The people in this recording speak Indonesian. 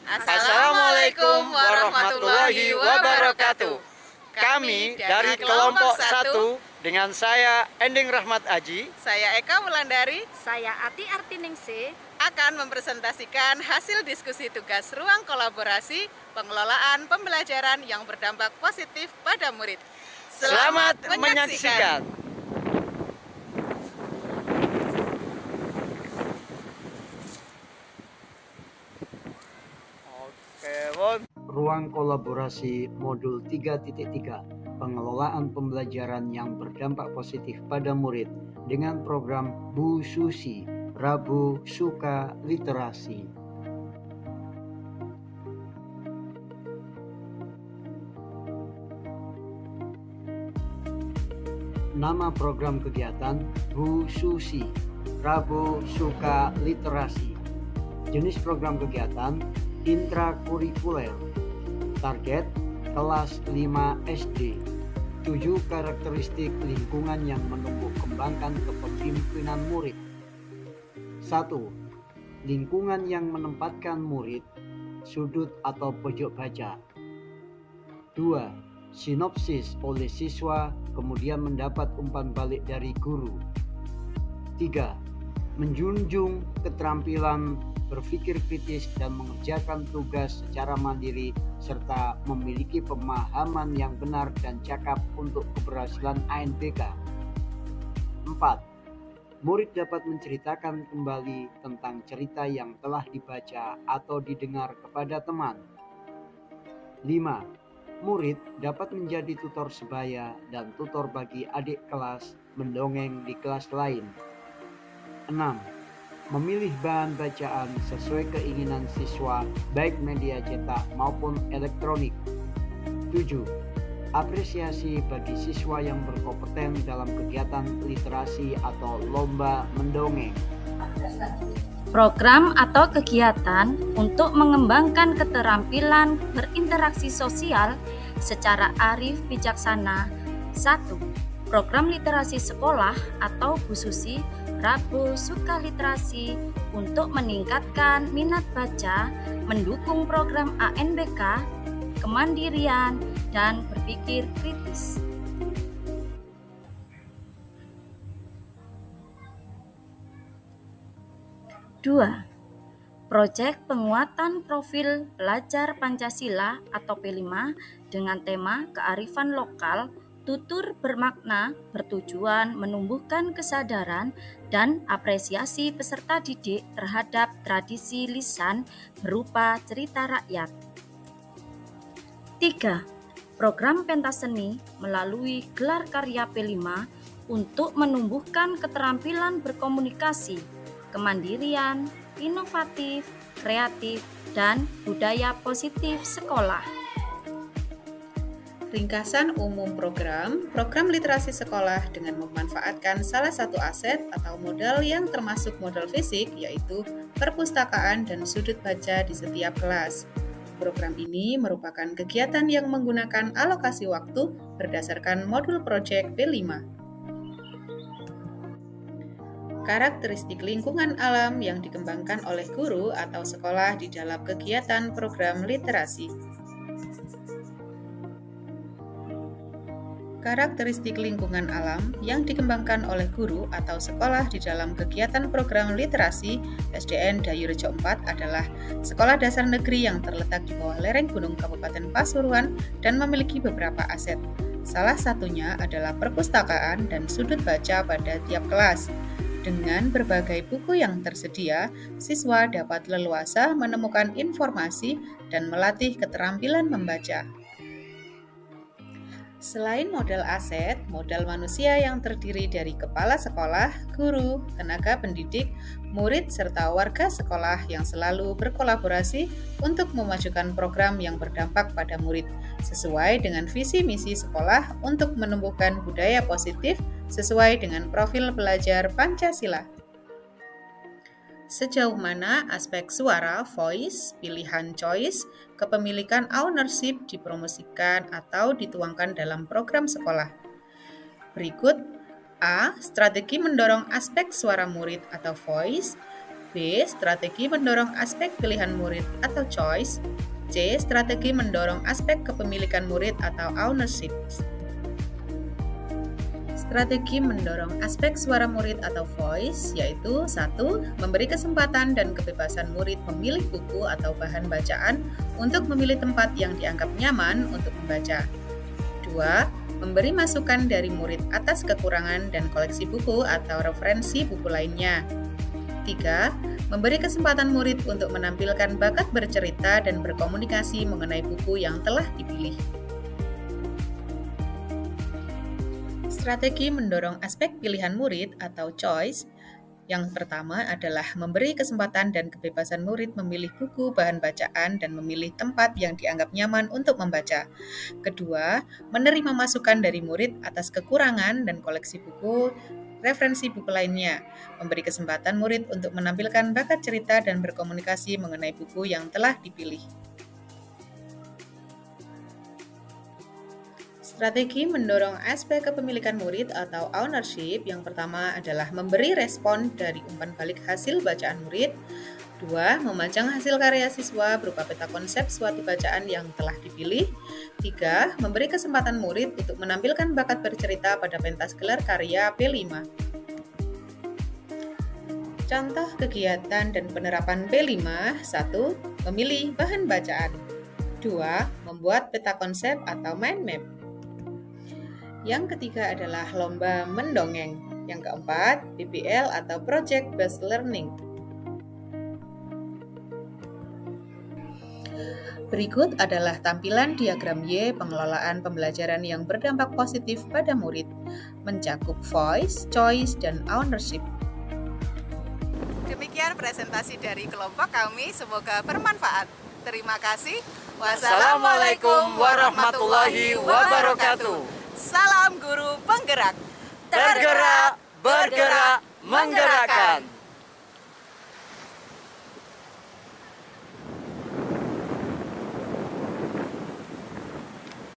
Assalamualaikum warahmatullahi wabarakatuh. Kami dari kelompok 1 dengan saya Ending Rahmat Aji, saya Eka Wulandari, saya Ati Artiningsih akan mempresentasikan hasil diskusi tugas ruang kolaborasi pengelolaan pembelajaran yang berdampak positif pada murid. Selamat menyaksikan. Ruang kolaborasi modul 3.3 pengelolaan pembelajaran yang berdampak positif pada murid dengan program Bu Susi Rabu Suka Literasi. Nama program kegiatan Bu Susi Rabu Suka Literasi. Jenis program kegiatan intrakurikuler. Target kelas 5 SD. 7 karakteristik lingkungan yang menumbuh kembangkan kepemimpinan murid. 1. Lingkungan yang menempatkan murid sudut atau pojok baca. 2. Sinopsis oleh siswa kemudian mendapat umpan balik dari guru. 3. Menjunjung keterampilan berpikir kritis dan mengerjakan tugas secara mandiri serta memiliki pemahaman yang benar dan cakap untuk keberhasilan ANPK. 4. Murid dapat menceritakan kembali tentang cerita yang telah dibaca atau didengar kepada teman. 5. Murid dapat menjadi tutor sebaya dan tutor bagi adik kelas mendongeng di kelas lain. 6. Memilih bahan bacaan sesuai keinginan siswa baik media cetak maupun elektronik. 7. Apresiasi bagi siswa yang berkompeten dalam kegiatan literasi atau lomba mendongeng. Program atau kegiatan untuk mengembangkan keterampilan berinteraksi sosial secara arif bijaksana. 1. Program literasi sekolah atau Bu Susi Rabu Suka Literasi untuk meningkatkan minat baca, mendukung program ANBK, kemandirian, dan berpikir kritis. 2. Proyek penguatan profil pelajar Pancasila atau P5 dengan tema kearifan lokal, tutur bermakna, bertujuan menumbuhkan kesadaran dan apresiasi peserta didik terhadap tradisi lisan berupa cerita rakyat. 3. Program pentas seni melalui gelar karya P5 untuk menumbuhkan keterampilan berkomunikasi, kemandirian, inovatif, kreatif, dan budaya positif sekolah. Ringkasan umum program literasi sekolah dengan memanfaatkan salah satu aset atau modal yang termasuk modal fisik, yaitu perpustakaan dan sudut baca di setiap kelas. Program ini merupakan kegiatan yang menggunakan alokasi waktu berdasarkan modul proyek P5. Karakteristik lingkungan alam yang dikembangkan oleh guru atau sekolah di dalam kegiatan program literasi. Karakteristik lingkungan alam yang dikembangkan oleh guru atau sekolah di dalam kegiatan program literasi SDN Dayurejo 4 adalah sekolah dasar negeri yang terletak di bawah lereng gunung Kabupaten Pasuruan dan memiliki beberapa aset. Salah satunya adalah perpustakaan dan sudut baca pada tiap kelas. Dengan berbagai buku yang tersedia, siswa dapat leluasa menemukan informasi dan melatih keterampilan membaca. Selain modal aset, modal manusia yang terdiri dari kepala sekolah, guru, tenaga pendidik, murid, serta warga sekolah yang selalu berkolaborasi untuk memajukan program yang berdampak pada murid, sesuai dengan visi misi sekolah untuk menumbuhkan budaya positif sesuai dengan profil pelajar Pancasila. Sejauh mana aspek suara, voice, pilihan choice, kepemilikan ownership dipromosikan atau dituangkan dalam program sekolah. Berikut A. Strategi mendorong aspek suara murid atau voice. B. Strategi mendorong aspek pilihan murid atau choice. C. Strategi mendorong aspek kepemilikan murid atau ownership. Strategi mendorong aspek suara murid atau voice yaitu 1. Memberi kesempatan dan kebebasan murid memilih buku atau bahan bacaan untuk memilih tempat yang dianggap nyaman untuk membaca. 2. Memberi masukan dari murid atas kekurangan dan koleksi buku atau referensi buku lainnya. 3. Memberi kesempatan murid untuk menampilkan bakat bercerita dan berkomunikasi mengenai buku yang telah dipilih. Strategi mendorong aspek pilihan murid atau choice. Yang pertama adalah memberi kesempatan dan kebebasan murid memilih buku, bahan bacaan, dan memilih tempat yang dianggap nyaman untuk membaca. Kedua, menerima masukan dari murid atas kekurangan dan koleksi buku, referensi buku lainnya. Memberi kesempatan murid untuk menampilkan bakat cerita dan berkomunikasi mengenai buku yang telah dipilih. Strategi mendorong aspek kepemilikan murid atau ownership. Yang pertama adalah memberi respon dari umpan balik hasil bacaan murid. 2. Memajang hasil karya siswa berupa peta konsep suatu bacaan yang telah dipilih. 3. Memberi kesempatan murid untuk menampilkan bakat bercerita pada pentas gelar karya P5. Contoh kegiatan dan penerapan P5. 1. Memilih bahan bacaan. 2. Membuat peta konsep atau mind map. Yang ketiga adalah lomba mendongeng. Yang keempat, PBL atau Project Based Learning. Berikut adalah tampilan diagram Y pengelolaan pembelajaran yang berdampak positif pada murid, mencakup voice, choice, dan ownership. Demikian presentasi dari kelompok kami, semoga bermanfaat. Terima kasih. Wassalamualaikum warahmatullahi wabarakatuh. Salam guru penggerak. Tergerak, bergerak, menggerakkan.